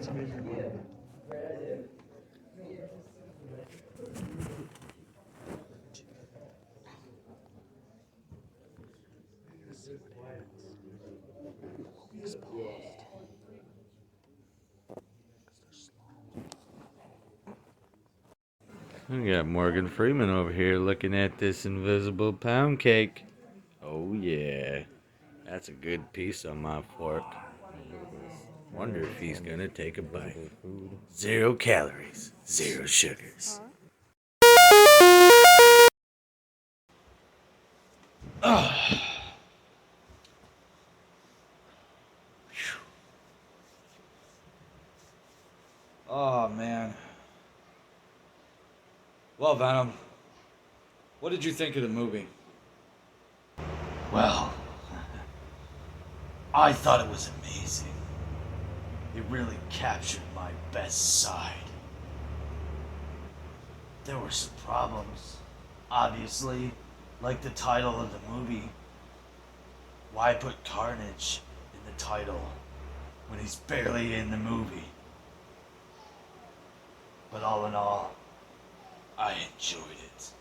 We got Morgan Freeman over here looking at this invisible pound cake. Oh yeah, that's a good piece on my fork. Wonder if he's gonna take a bite. 0 calories, 0 sugars. Oh, man. Well, Venom, what did you think of the movie? Well, I thought it was amazing. It really captured my best side. There were some problems, obviously, like the title of the movie. Why put Carnage in the title when he's barely in the movie? But all in all, I enjoyed it.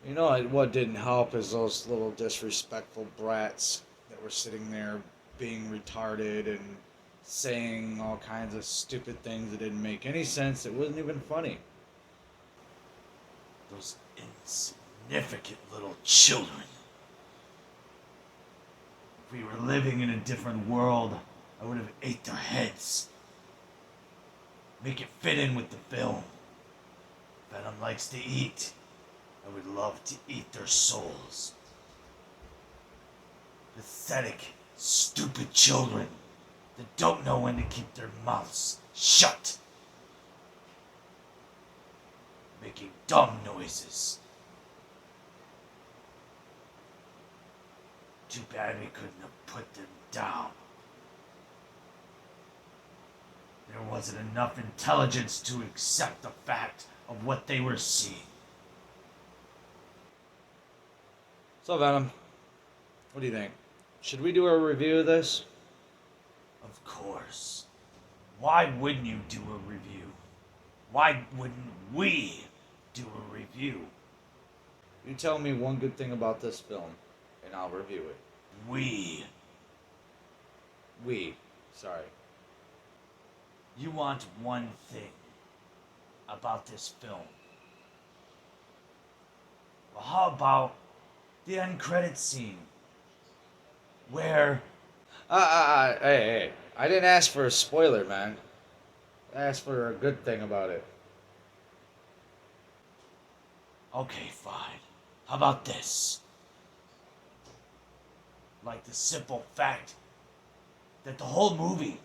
You know what didn't help is those little disrespectful brats that were sitting there being retarded and saying all kinds of stupid things that didn't make any sense. It wasn't even funny. Those insignificant little children. If we were living in a different world, I would have ate their heads. Make it fit in with the film. Venom likes to eat. I would love to eat their souls. Pathetic, stupid children that don't know when to keep their mouths shut. Making dumb noises. Too bad we couldn't have put them down. There wasn't enough intelligence to accept the fact of what they were seeing. So, Venom, what do you think? Should we do a review of this? Of course. Why wouldn't you do a review? Why wouldn't we do a review? You tell me one good thing about this film, and I'll review it. We. Sorry. You want one thing about this film. Well, how about the end credits scene? Where... Hey. I didn't ask for a spoiler, man. I asked for a good thing about it. Okay, fine. How about this? Like the simple fact that the whole movie,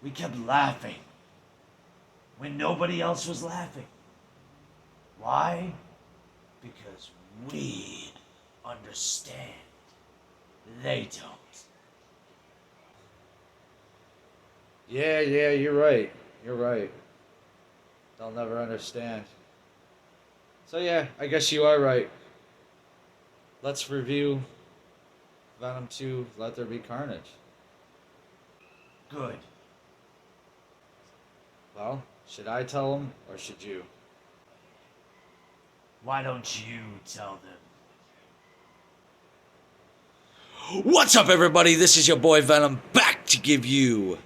we kept laughing when nobody else was laughing. Why? Because we understand. They don't. Yeah, you're right. You're right. They'll never understand. So yeah, I guess you are right. Let's review Venom 2, Let There Be Carnage. Good. Well, should I tell them, or should you? Why don't you tell them? What's up, everybody? This is your boy Venom, back to give you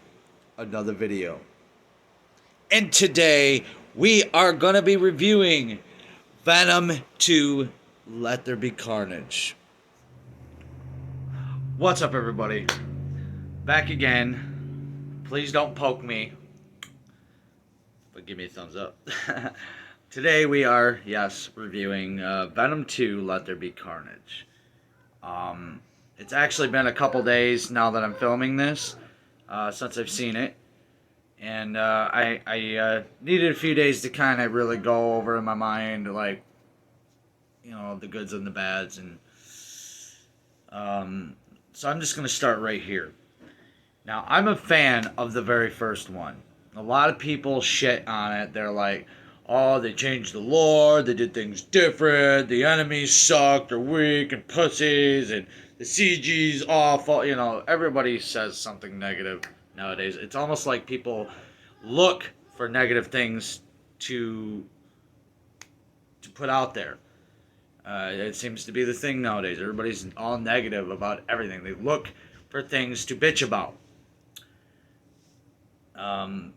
another video. And today, we are going to be reviewing Venom 2, Let There Be Carnage. What's up, everybody? Back again. Please don't poke me, but give me a thumbs up. Today we are, yes, reviewing Venom 2, Let There Be Carnage. It's actually been a couple days now that I'm filming this, since I've seen it. And I needed a few days to kind of really go over in my mind, like, you know, the goods and the bads. And so I'm just going to start right here. Now, I'm a fan of the very first one. A lot of people shit on it. They're like, oh, they changed the lore, they did things different, the enemies sucked, they're weak and pussies, and the CG's awful. You know, everybody says something negative nowadays. It's almost like people look for negative things to put out there. It seems to be the thing nowadays. Everybody's all negative about everything. They look for things to bitch about. And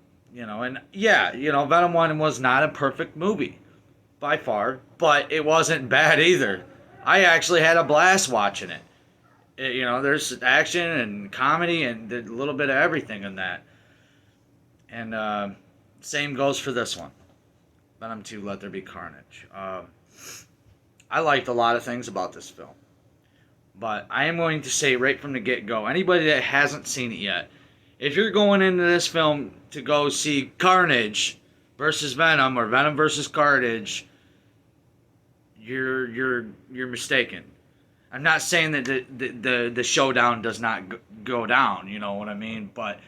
yeah, Venom 1 was not a perfect movie by far, but it wasn't bad either. I actually had a blast watching it. There's action and comedy and a little bit of everything in that. And same goes for this one. Venom 2, Let There Be Carnage. I liked a lot of things about this film. But I am going to say right from the get-go, anybody that hasn't seen it yet, if you're going into this film to go see Carnage versus Venom or Venom versus Carnage, you're mistaken. I'm not saying that the showdown does not go down, you know what I mean? But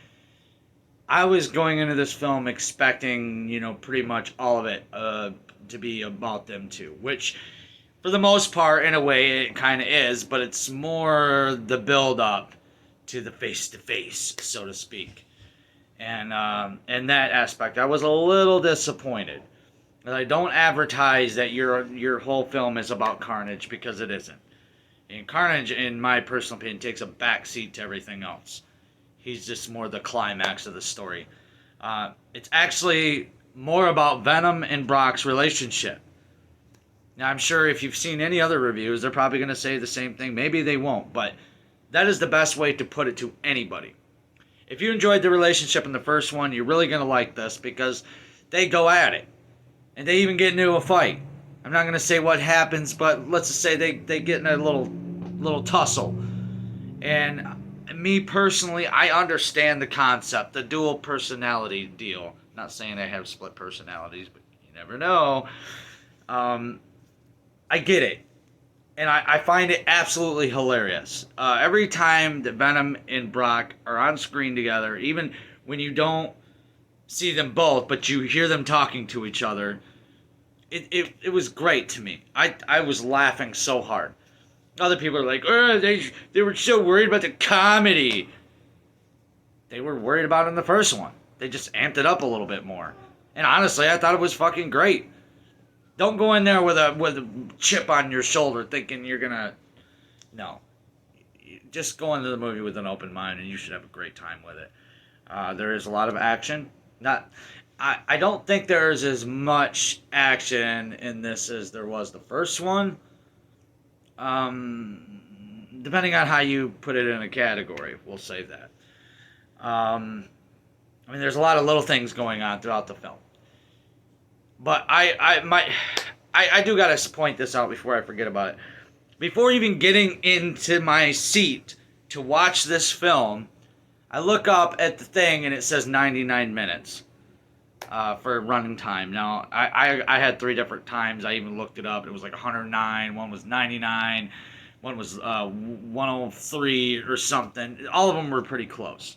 I was going into this film expecting, pretty much all of it to be about them two, which for the most part, in a way, it kind of is, but it's more the build-up to the face-to-face, so to speak. And in that aspect, I was a little disappointed. I don't advertise that your whole film is about Carnage, because it isn't. And Carnage, in my personal opinion, takes a backseat to everything else. He's just more the climax of the story. It's actually more about Venom and Brock's relationship. Now, I'm sure if you've seen any other reviews, they're probably going to say the same thing. Maybe they won't, but that is the best way to put it to anybody. If you enjoyed the relationship in the first one, you're really going to like this, because they go at it. And they even get into a fight. I'm not going to say what happens, but let's just say they get in a little tussle. And me personally, I understand the concept, the dual personality deal. Not saying I have split personalities, but you never know. I get it. And I find it absolutely hilarious. Every time that Venom and Brock are on screen together, even when you don't see them both, but you hear them talking to each other, it was great to me. I was laughing so hard. Other people are like, they were so worried about the comedy. They were worried about it in the first one. They just amped it up a little bit more. And honestly, I thought it was fucking great. Don't go in there with a chip on your shoulder thinking you're gonna... No. Just go into the movie with an open mind and you should have a great time with it. There is a lot of action. I don't think there's as much action in this as there was the first one. Depending on how you put it in a category, we'll say that. There's a lot of little things going on throughout the film. But I do gotta point this out before I forget about it. Before even getting into my seat to watch this film, I look up at the thing and it says 99 minutes for running time. Now, I had 3 different times. I even looked it up. It was like 109, one was 99, one was 103 or something. All of them were pretty close.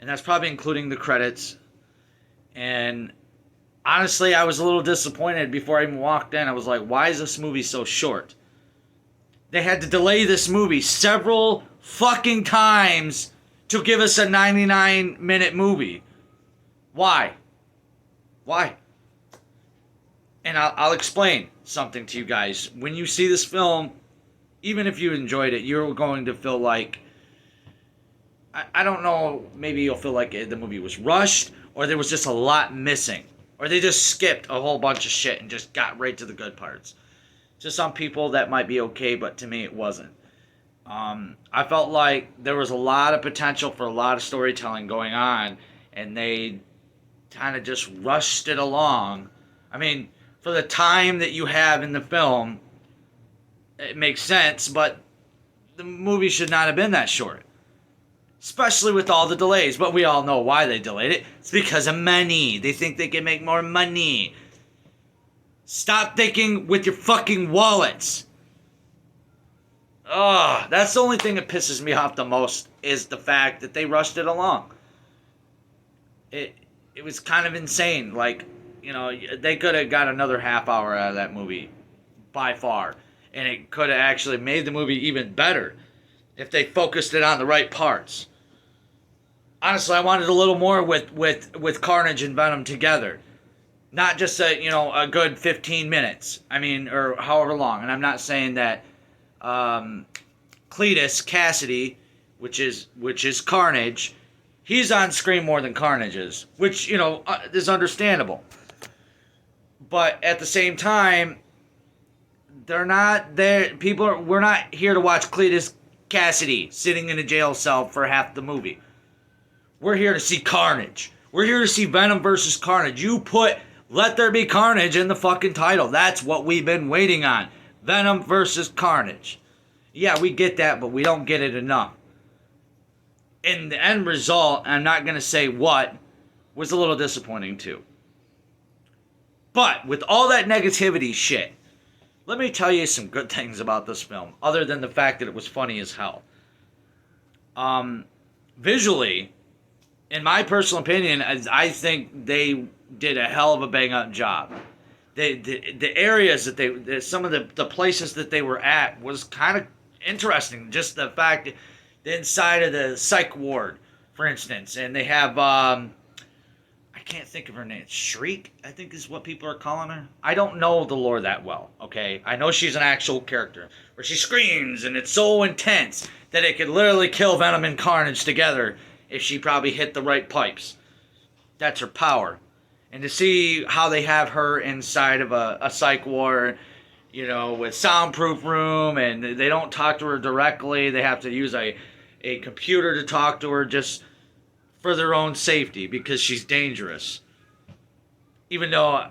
And that's probably including the credits. And honestly, I was a little disappointed before I even walked in. I was like, why is this movie so short? They had to delay this movie several fucking times to give us a 99-minute movie. Why? Why? And I'll explain something to you guys. When you see this film, even if you enjoyed it, you're going to feel like... I don't know, maybe you'll feel like the movie was rushed, or there was just a lot missing. Or they just skipped a whole bunch of shit and just got right to the good parts. To some people, that might be okay, but to me, it wasn't. I felt like there was a lot of potential for a lot of storytelling going on, and they kind of just rushed it along. For the time that you have in the film, it makes sense, but the movie should not have been that short. Especially with all the delays. But we all know why they delayed it. It's because of money. They think they can make more money. Stop thinking with your fucking wallets. Ugh, that's the only thing that pisses me off the most, is the fact that they rushed it along. It was kind of insane. Like, they could have got another half hour out of that movie. By far. And it could have actually made the movie even better if they focused it on the right parts. honestly, I wanted a little more with Carnage and Venom together. Not just a good 15 minutes. I mean, or however long. And I'm not saying that Cletus Cassidy, which is Carnage, he's on screen more than Carnage is, which is understandable. But at the same time, they're not there. We're not here to watch Cletus Cassidy sitting in a jail cell for half the movie. We're here to see Carnage. We're here to see Venom versus Carnage. You put Let There Be Carnage in the fucking title. That's what we've been waiting on. Venom versus Carnage. Yeah, we get that, but we don't get it enough. And the end result, I'm not going to say what, was a little disappointing too. But with all that negativity shit, let me tell you some good things about this film, other than the fact that it was funny as hell. Visually, in my personal opinion, I think they did a hell of a bang-up job. The areas that some of the places that they were at was kind of interesting. Just the fact that the inside of the psych ward, for instance, and they have I can't think of her name. Shriek, I think is what people are calling her. I don't know the lore that well, okay? I know she's an actual character where she screams and it's so intense that it could literally kill Venom and Carnage together if she probably hit the right pipes. That's her power. And to see how they have her inside of a psych ward, with soundproof room, and they don't talk to her directly. They have to use a computer to talk to her just for their own safety because she's dangerous. Even though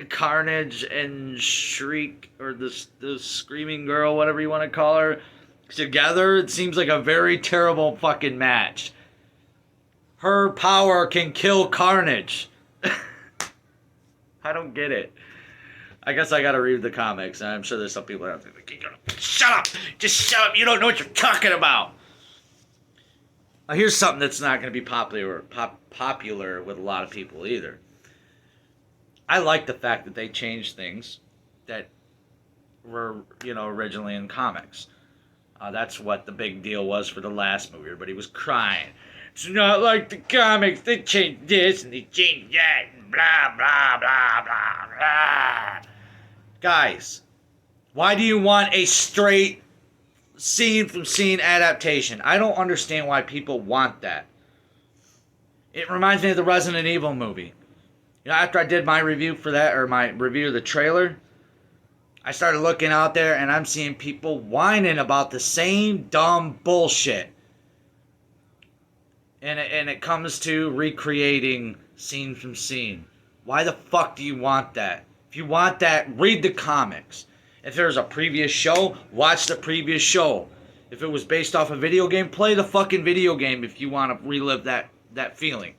Carnage and Shriek, or the Screaming Girl, whatever you want to call her, together, it seems like a very terrible fucking match. Her power can kill Carnage. I don't get it. I guess I gotta read the comics, and I'm sure there's some people out there like, shut up! Just shut up! You don't know what you're talking about! Now, here's something that's not going to be popular with a lot of people either. I like the fact that they changed things that were, originally in comics. That's what the big deal was for the last movie. Everybody was crying. It's not like the comics. They changed this and they changed that and blah, blah, blah, blah, blah. Guys, why do you want a straight scene from scene adaptation? I don't understand why people want that. It reminds me of the Resident Evil movie. After I did my review for that, or my review of the trailer, I started looking out there and I'm seeing people whining about the same dumb bullshit. And it comes to recreating scene from scene. Why the fuck do you want that? If you want that, read the comics. If there's a previous show, watch the previous show. If it was based off a video game, play the fucking video game if you want to relive that feeling.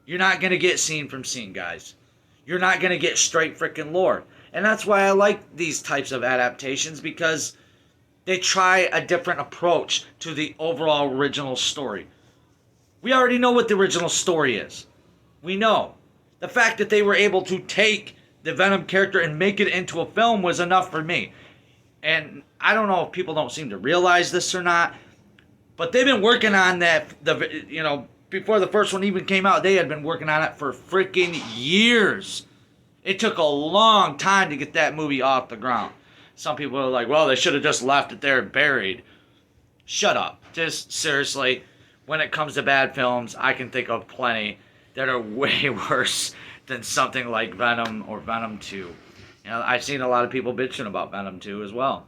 You're not going to get scene from scene, guys. You're not going to get straight freaking lore. And that's why I like these types of adaptations, because they try a different approach to the overall original story. We already know what the original story is. We know. The fact that they were able to take the Venom character and make it into a film was enough for me. And I don't know if people don't seem to realize this or not, but they've been working on that, before the first one even came out, they had been working on it for freaking years. It took a long time to get that movie off the ground. Some people are like, well, they should have just left it there buried. Shut up. Just seriously, when it comes to bad films, I can think of plenty that are way worse than something like Venom or Venom 2. I've seen a lot of people bitching about Venom 2 as well.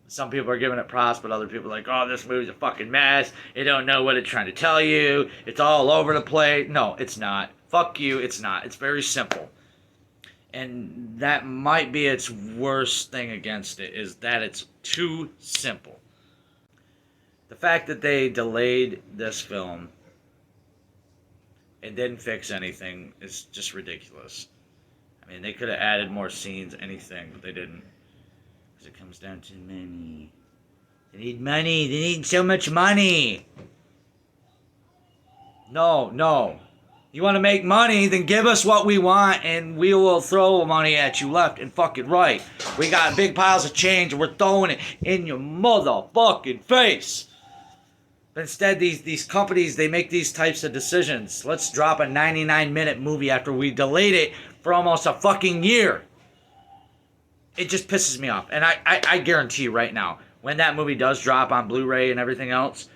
Some people are giving it props, but other people are like, oh, this movie's a fucking mess. You don't know what it's trying to tell you. It's all over the place. No, it's not. Fuck you, it's not. It's very simple. And that might be its worst thing against it, is that it's too simple. The fact that they delayed this film and didn't fix anything is just ridiculous. I mean, they could have added more scenes, anything, but they didn't. Because it comes down to money. They need money. They need so much money. No. You want to make money, then give us what we want, and we will throw money at you left and fucking right. We got big piles of change, and we're throwing it in your motherfucking face. But instead, these companies, they make these types of decisions. Let's drop a 99-minute movie after we delayed it for almost a fucking year. It just pisses me off. And I guarantee you right now, when that movie does drop on Blu-ray and everything else,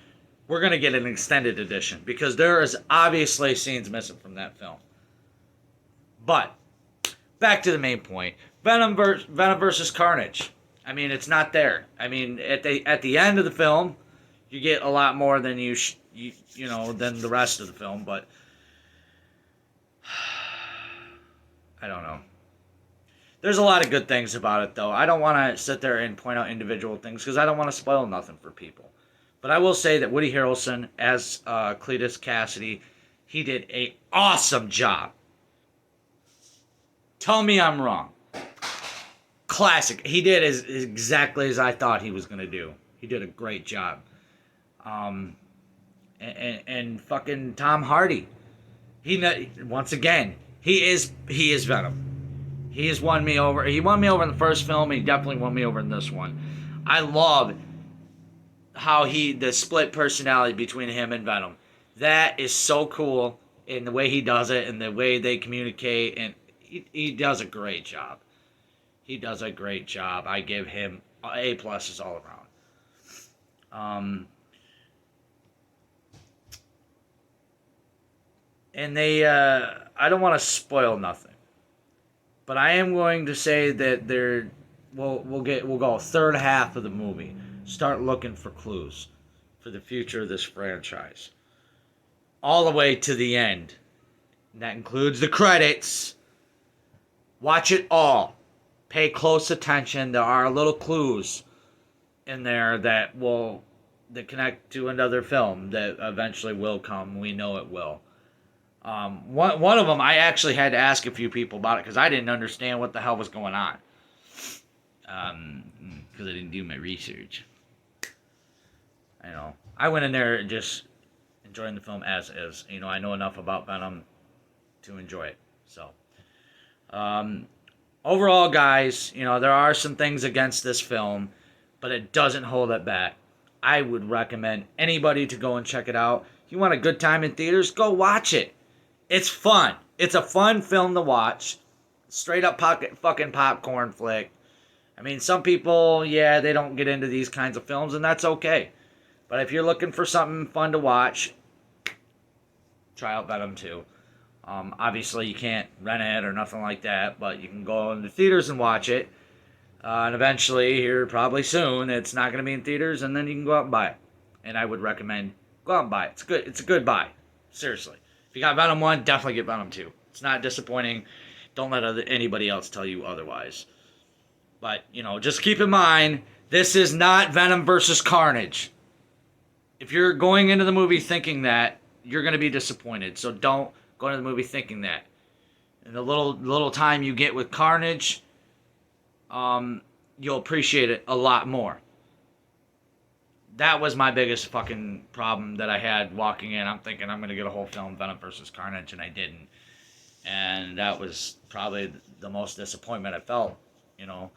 we're going to get an extended edition. Because there is obviously scenes missing from that film. But, back to the main point. Venom versus Carnage. I mean, it's not there. I mean, at the end of the film, you get a lot more than you know, than the rest of the film, but I don't know. There's a lot of good things about it, though. I don't want to sit there and point out individual things because I don't want to spoil nothing for people. But I will say that Woody Harrelson as Cletus Cassidy, he did an awesome job. Tell me I'm wrong. Classic. He did exactly as I thought he was going to do. He did a great job. And fucking Tom Hardy. Once again, he is Venom. He has won me over. He won me over in the first film. He definitely won me over in this one. I love how the split personality between him and Venom. That is so cool in the way he does it and the way they communicate, and he does a great job. He does a great job. I give him A+ all around. And I don't want to spoil nothing, but I am going to say that we'll go third half of the movie. Start looking for clues for the future of this franchise, all the way to the end. And that includes the credits. Watch it all. Pay close attention. There are little clues in there that connect to another film that eventually will come. We know it will. One of them, I actually had to ask a few people about it because I didn't understand what the hell was going on. Because I didn't do my research. I know. I went in there just enjoying the film as is. You know, I know enough about Venom to enjoy it. So, overall, guys, you know, there are some things against this film, but it doesn't hold it back. I would recommend anybody to go and check it out. If you want a good time in theaters, go watch it. It's fun. It's a fun film to watch. Straight up fucking popcorn flick. I mean, some people, yeah, they don't get into these kinds of films, and that's okay. But if you're looking for something fun to watch, try out Venom 2. Obviously, you can't rent it or nothing like that, but you can go into theaters and watch it. And eventually, here probably soon, it's not going to be in theaters, and then you can go out and buy it. And I would recommend go out and buy it. It's good. It's a good buy. Seriously. If you got Venom 1, definitely get Venom 2. It's not disappointing. Don't let anybody else tell you otherwise. But, you know, just keep in mind, this is not Venom versus Carnage. If you're going into the movie thinking that, you're going to be disappointed. So don't go into the movie thinking that. And the little time you get with Carnage, you'll appreciate it a lot more. That was my biggest fucking problem that I had walking in. I'm thinking I'm going to get a whole film, Venom versus Carnage, and I didn't. And that was probably the most disappointment I felt, you know.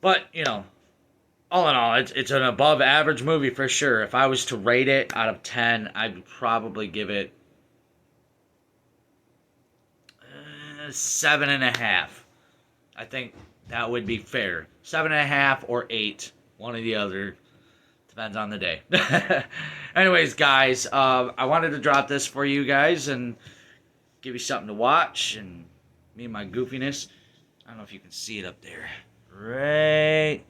But, you know, all in all, it's an above average movie for sure. If I was to rate it out of 10, I'd probably give it 7.5. I think that would be fair. 7.5 or 8. One or the other. Depends on the day. Anyways, guys, I wanted to drop this for you guys and give you something to watch. And me and my goofiness. I don't know if you can see it up there. Right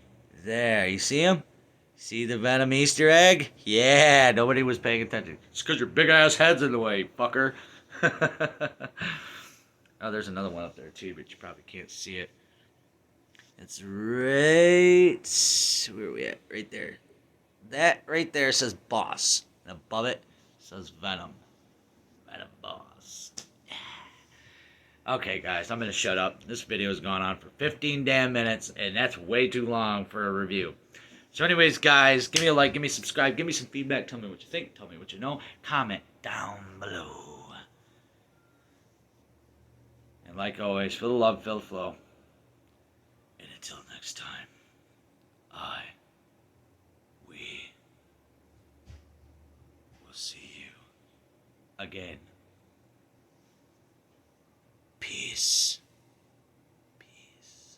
there. You see him? See the Venom Easter egg? Yeah, nobody was paying attention. It's because your big ass head's in the way, fucker. Oh, there's another one up there too, but you probably can't see it. It's right... Where are we at? Right there. That right there says boss. And above it says Venom. Venom boss. Okay, guys, I'm going to shut up. This video has gone on for 15 damn minutes, and that's way too long for a review. So anyways, guys, give me a like, give me a subscribe, give me some feedback, tell me what you think, tell me what you know, comment down below. And like always, feel the love, feel the flow. And until next time, we see you again. peace. Peace.